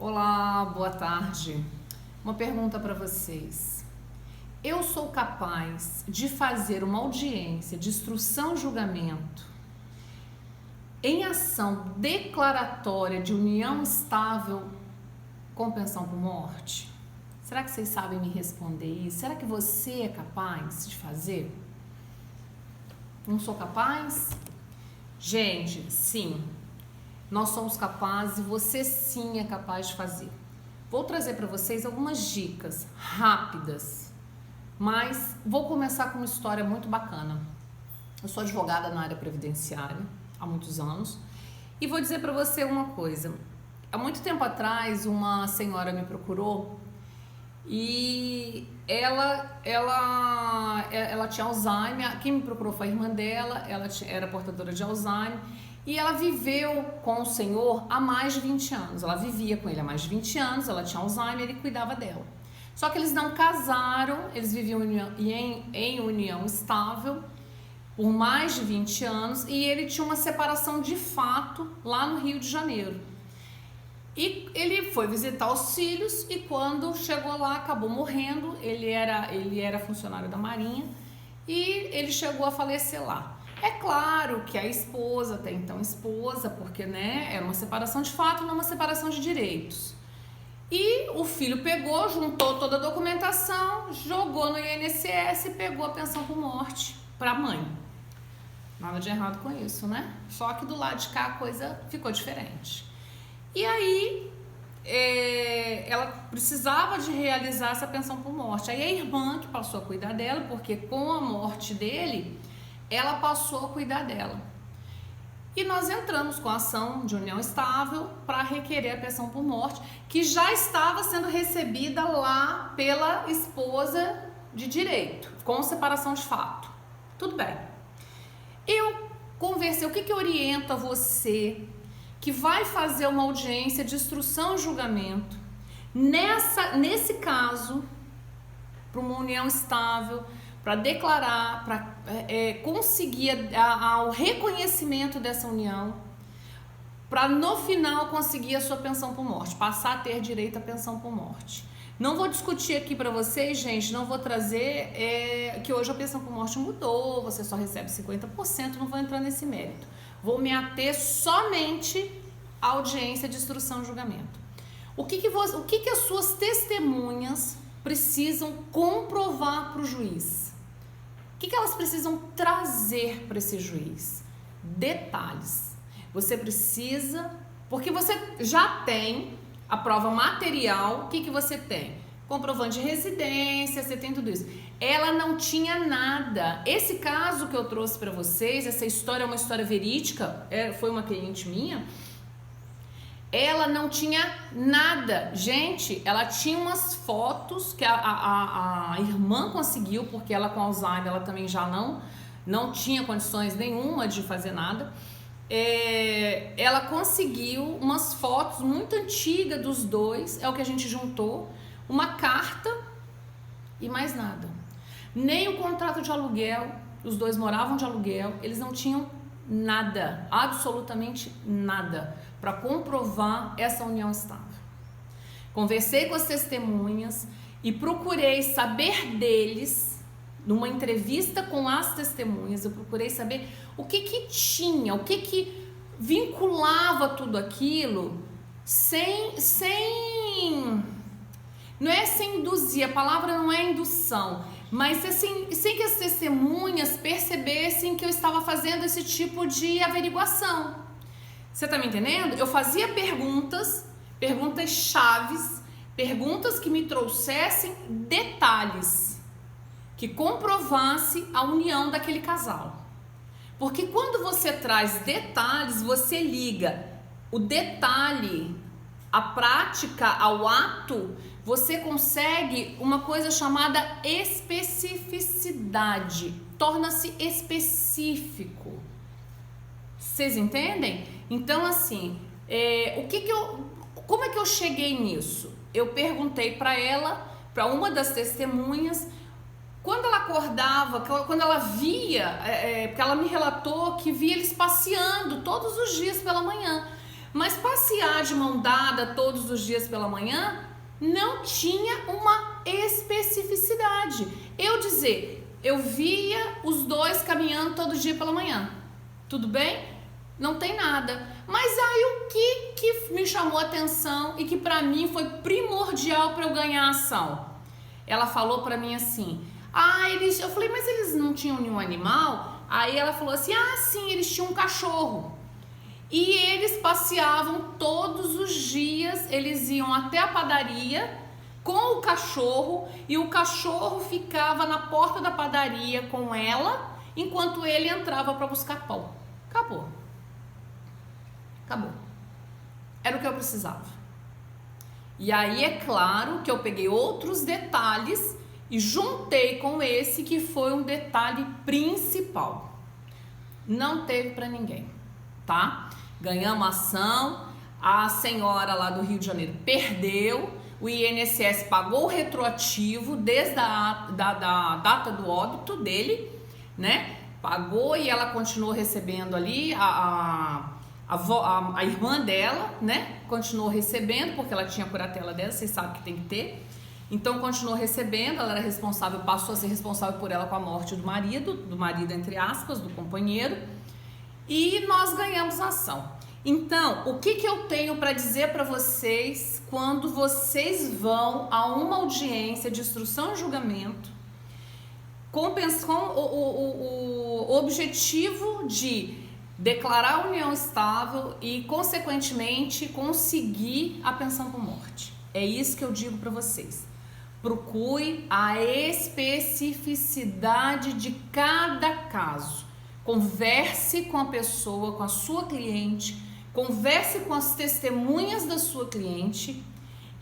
Olá, boa tarde. Uma pergunta para vocês. Eu sou capaz de fazer uma audiência de instrução e julgamento em ação declaratória de união estável com pensão por morte? Será que vocês sabem me responder isso? Será que você é capaz de fazer? Não sou capaz? Gente, sim. Nós somos capazes e você sim é capaz de fazer. Vou trazer para vocês algumas dicas rápidas, mas vou começar com uma história muito bacana. Eu sou advogada na área previdenciária há muitos anos e vou dizer para você uma coisa. Há muito tempo atrás, uma senhora me procurou e ela tinha Alzheimer. Quem me procurou foi a irmã dela, era portadora de Alzheimer. E ela viveu com o senhor há mais de 20 anos. Ela vivia com ele há mais de 20 anos, ela tinha Alzheimer e ele cuidava dela. Só que eles não casaram, eles viviam em união estável por mais de 20 anos e ele tinha uma separação de fato lá no Rio de Janeiro. E ele foi visitar os filhos e quando chegou lá acabou morrendo. Ele era funcionário da Marinha e ele chegou a falecer lá. É claro que a esposa, até então esposa, porque era uma separação de fato, não uma separação de direitos. E o filho pegou, juntou toda a documentação, jogou no INSS e pegou a pensão por morte para a mãe. Nada de errado com isso, né? Só que do lado de cá a coisa ficou diferente. E aí ela precisava de realizar essa pensão por morte. Aí a irmã que passou a cuidar dela, porque com a morte dele ela passou a cuidar dela. E nós entramos com a ação de união estável para requerer a pensão por morte, que já estava sendo recebida lá pela esposa de direito, com separação de fato. Tudo bem. Eu conversei, o que orienta você que vai fazer uma audiência de instrução e julgamento nesse caso, para uma união estável, para declarar, para conseguir o reconhecimento dessa união, para no final conseguir a sua pensão por morte, passar a ter direito à pensão por morte. Não vou discutir aqui para vocês, gente, não vou trazer que hoje a pensão por morte mudou, você só recebe 50%, não vou entrar nesse mérito. Vou me ater somente à audiência de instrução e julgamento. O que as suas testemunhas precisam comprovar para o juiz? O que elas precisam trazer para esse juiz? Detalhes. Você precisa, porque você já tem a prova material. O que você tem? Comprovante de residência, você tem tudo isso. Ela não tinha nada. Esse caso que eu trouxe para vocês, essa história é uma história verídica, foi uma cliente minha. Ela não tinha nada. Gente, ela tinha umas fotos que a irmã conseguiu, porque ela com Alzheimer, ela também já não tinha condições nenhuma de fazer nada. Ela conseguiu umas fotos muito antigas dos dois, é o que a gente juntou, uma carta e mais nada. Nem o contrato de aluguel, os dois moravam de aluguel, eles não tinham nada, absolutamente nada, para comprovar essa união estável. Conversei com as testemunhas e procurei saber deles, numa entrevista com as testemunhas, eu procurei saber o que tinha, o que vinculava tudo aquilo sem não é sem induzir, a palavra não é indução, mas assim, sem que as testemunhas percebessem que eu estava fazendo esse tipo de averiguação. Você tá me entendendo? Eu fazia perguntas chaves, perguntas que me trouxessem detalhes, que comprovasse a união daquele casal. Porque quando você traz detalhes, você liga o detalhe, a prática ao ato, você consegue uma coisa chamada especificidade, torna-se específico. Vocês entendem? Então, assim, como é que eu cheguei nisso? Eu perguntei para ela, para uma das testemunhas, quando ela acordava, quando ela via, porque ela me relatou que via eles passeando todos os dias pela manhã. Mas passear de mão dada todos os dias pela manhã não tinha uma especificidade. Eu dizer, eu via os dois caminhando todo dia pela manhã. Tudo bem? Não tem nada. Mas aí o que me chamou a atenção e que pra mim foi primordial para eu ganhar ação? Ela falou pra mim assim, eu falei, mas eles não tinham nenhum animal? Aí ela falou assim, sim, eles tinham um cachorro. E eles passeavam todos os dias, eles iam até a padaria com o cachorro e o cachorro ficava na porta da padaria com ela enquanto ele entrava para buscar pão. Acabou. Era o que eu precisava. E aí é claro que eu peguei outros detalhes e juntei com esse que foi um detalhe principal. Não teve para ninguém, tá? Ganhamos ação, a senhora lá do Rio de Janeiro perdeu, o INSS pagou o retroativo desde a data do óbito dele, né? Pagou e ela continuou recebendo ali, a irmã dela, né? Continuou recebendo, porque ela tinha curatela dela, vocês sabem que tem que ter. Então continuou recebendo, ela era responsável, passou a ser responsável por ela com a morte do marido entre aspas, do companheiro. E nós ganhamos a ação. Então, o que eu tenho para dizer para vocês quando vocês vão a uma audiência de instrução e julgamento com o objetivo de declarar a união estável e, consequentemente, conseguir a pensão por morte? É isso que eu digo para vocês. Procure a especificidade de cada caso. Converse com a pessoa, com a sua cliente, converse com as testemunhas da sua cliente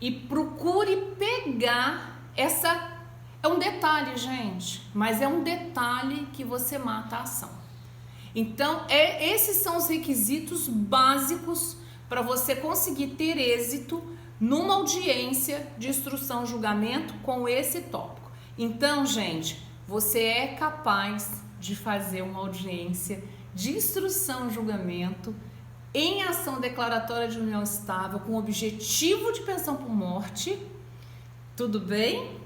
e procure pegar essa... É um detalhe, gente, mas é um detalhe que você mata a ação. Então, esses são os requisitos básicos para você conseguir ter êxito numa audiência de instrução e julgamento com esse tópico. Então, gente, você é capaz de fazer uma audiência de instrução e julgamento em ação declaratória de união estável com o objetivo de pensão por morte, tudo bem?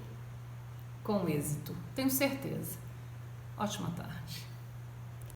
Com êxito, tenho certeza. Ótima tarde.